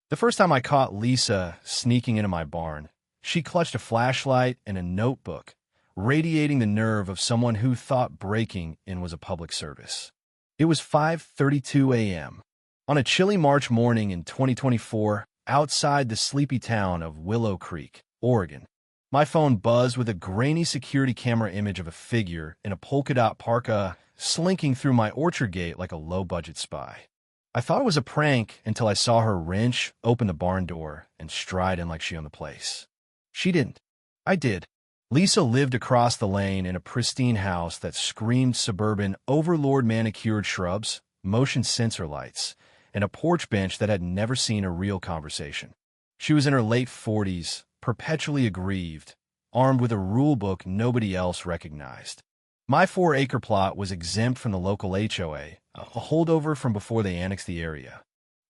The first time I caught Lisa sneaking into my barn, she clutched a flashlight and a notebook, radiating the nerve of someone who thought breaking in was a public service. It was 5:32 a.m. on a chilly March morning in 2024 outside the sleepy town of Willow Creek, Oregon. My phone buzzed with a grainy security camera image of a figure in a polka-dot parka slinking through my orchard gate like a low-budget spy. I thought it was a prank until I saw her wrench open the barn door and stride in like she owned the place. She didn't. I did. Lisa lived across the lane in a pristine house that screamed suburban overlord manicured shrubs, motion sensor lights, and a porch bench that had never seen a real conversation. She was in her late 40s, perpetually aggrieved, armed with a rule book nobody else recognized. My 4-acre plot was exempt from the local HOA, a holdover from before they annexed the area.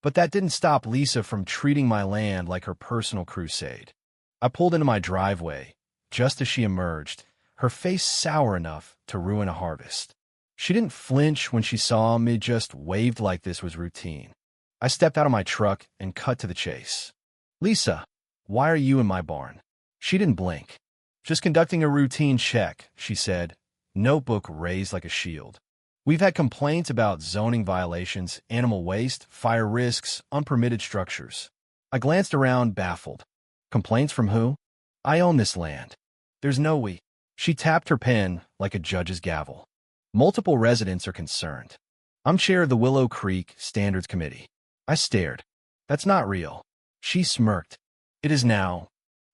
But that didn't stop Lisa from treating my land like her personal crusade. I pulled into my driveway, just as she emerged, her face sour enough to ruin a harvest. She didn't flinch when she saw me, just waved like this was routine. I stepped out of my truck and cut to the chase. "Lisa, why are you in my barn?" She didn't blink. "Just conducting a routine check," she said, notebook raised like a shield. "We've had complaints about zoning violations, animal waste, fire risks, unpermitted structures." I glanced around, baffled. "Complaints from who? I own this land. There's no we." She tapped her pen like a judge's gavel. "Multiple residents are concerned. I'm chair of the Willow Creek Standards Committee." I stared. "That's not real." She smirked. "It is now.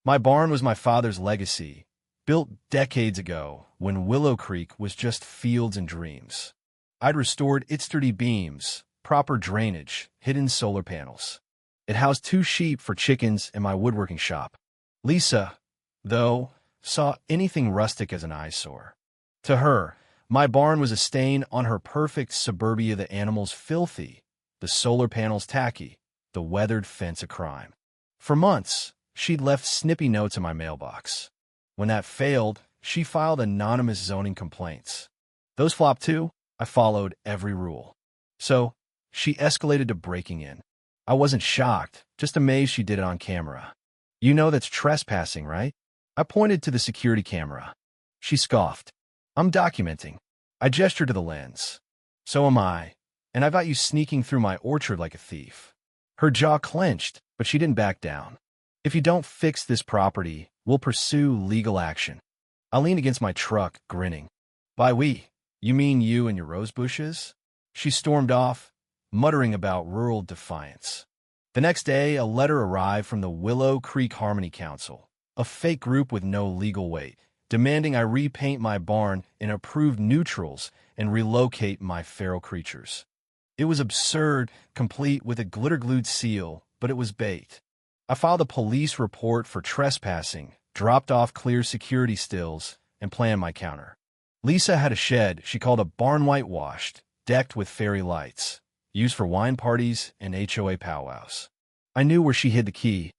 My barn was my father's legacy, built decades ago when Willow Creek was just fields and dreams. I'd restored its sturdy beams, proper drainage, hidden solar panels. It housed 2 sheep for chickens in my woodworking shop. Lisa, though, saw anything rustic as an eyesore. To her, my barn was a stain on her perfect suburbia, the animals filthy, the solar panels tacky, the weathered fence a crime. For months, she'd left snippy notes in my mailbox. When that failed, she filed anonymous zoning complaints. Those flopped too. I followed every rule. So, she escalated to breaking in. I wasn't shocked, just amazed she did it on camera. "You know that's trespassing, right?" I pointed to the security camera. She scoffed. "I'm documenting." I gestured to the lens. "So am I, and I've got you sneaking through my orchard like a thief." Her jaw clenched, but she didn't back down. "If you don't fix this property, we'll pursue legal action." I leaned against my truck, grinning. "By we, you mean you and your rose bushes?" She stormed off, muttering about rural defiance. The next day, a letter arrived from the Willow Creek Harmony Council, a fake group with no legal weight, demanding I repaint my barn in approved neutrals and relocate my feral creatures. It was absurd, complete with a glitter-glued seal, but it was bait. I filed a police report for trespassing, dropped off clear security stills, and planned my counter. Lisa had a shed she called a barn whitewashed, decked with fairy lights, used for wine parties and HOA powwows. I knew where she hid the key,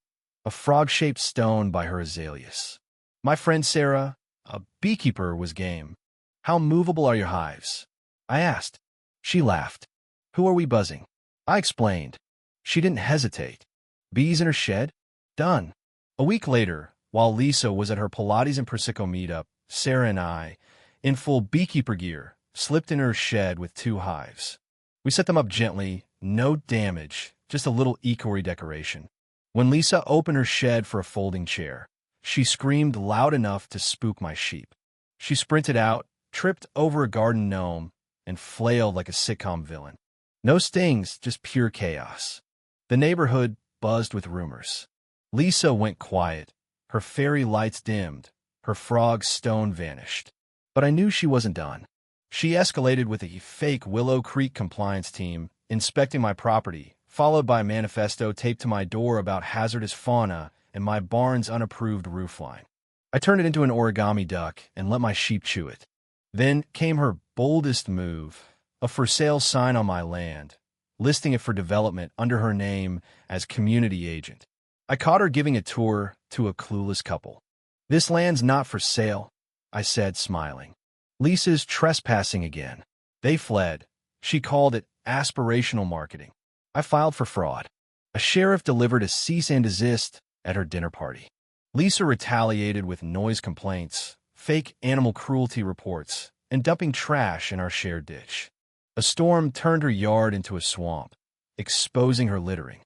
a frog-shaped stone by her azaleas. My friend Sarah, a beekeeper, was game. "How movable are your hives?" I asked. She laughed. "Who are we buzzing?" I explained. She didn't hesitate. "Bees in her shed? Done." A week later, while Lisa was at her Pilates and Prosecco meetup, Sarah and I, in full beekeeper gear, slipped in her shed with 2 hives. We set them up gently, no damage, just a little eco decoration. When Lisa opened her shed for a folding chair, she screamed loud enough to spook my sheep. She sprinted out, tripped over a garden gnome, and flailed like a sitcom villain. No stings, just pure chaos. The neighborhood buzzed with rumors. Lisa went quiet. Her fairy lights dimmed. Her frog stone vanished. But I knew she wasn't done. She escalated with a fake Willow Creek compliance team inspecting my property, followed by a manifesto taped to my door about hazardous fauna and my barn's unapproved roofline. I turned it into an origami duck and let my sheep chew it. Then came her boldest move, a for sale sign on my land, listing it for development under her name as community agent. I caught her giving a tour to a clueless couple. "This land's not for sale," I said, smiling. "Lisa's trespassing again." They fled. She called it aspirational marketing. I filed for fraud. A sheriff delivered a cease and desist at her dinner party. Lisa retaliated with noise complaints, fake animal cruelty reports, and dumping trash in our shared ditch. A storm turned her yard into a swamp, exposing her littering.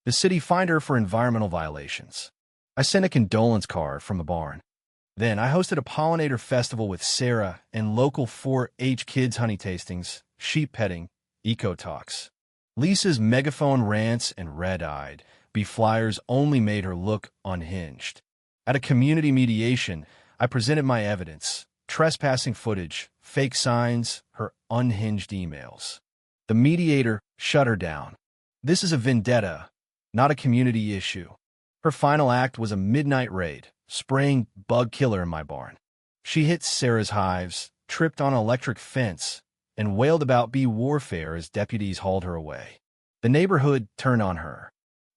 The city fined her for environmental violations. I sent a condolence card from the barn. Then I hosted a pollinator festival with Sarah and local 4-H kids honey tastings, sheep petting, eco talks. Lisa's megaphone rants and red-eyed bee flyers only made her look unhinged. At a community mediation, I presented my evidence, trespassing footage, fake signs, her unhinged emails. The mediator shut her down. This is a vendetta, not a community issue. Her final act was a midnight raid, spraying bug killer in my barn. She hit Sarah's hives, tripped on an electric fence, and wailed about bee warfare as deputies hauled her away. The neighborhood turned on her.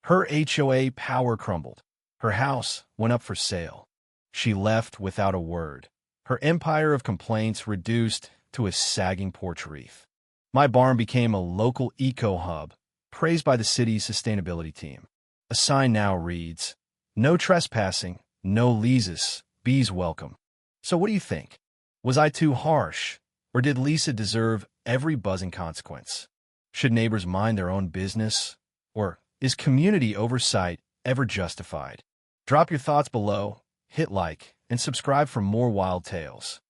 Her HOA power crumbled. Her house went up for sale. She left without a word. Her empire of complaints reduced to a sagging porch wreath. My barn became a local eco-hub, praised by the city's sustainability team. A sign now reads, "No trespassing, no leases, bees welcome." So what do you think? Was I too harsh? Or did Lisa deserve every buzzing consequence? Should neighbors mind their own business? Or is community oversight ever justified? Drop your thoughts below, hit like, and subscribe for more wild tales.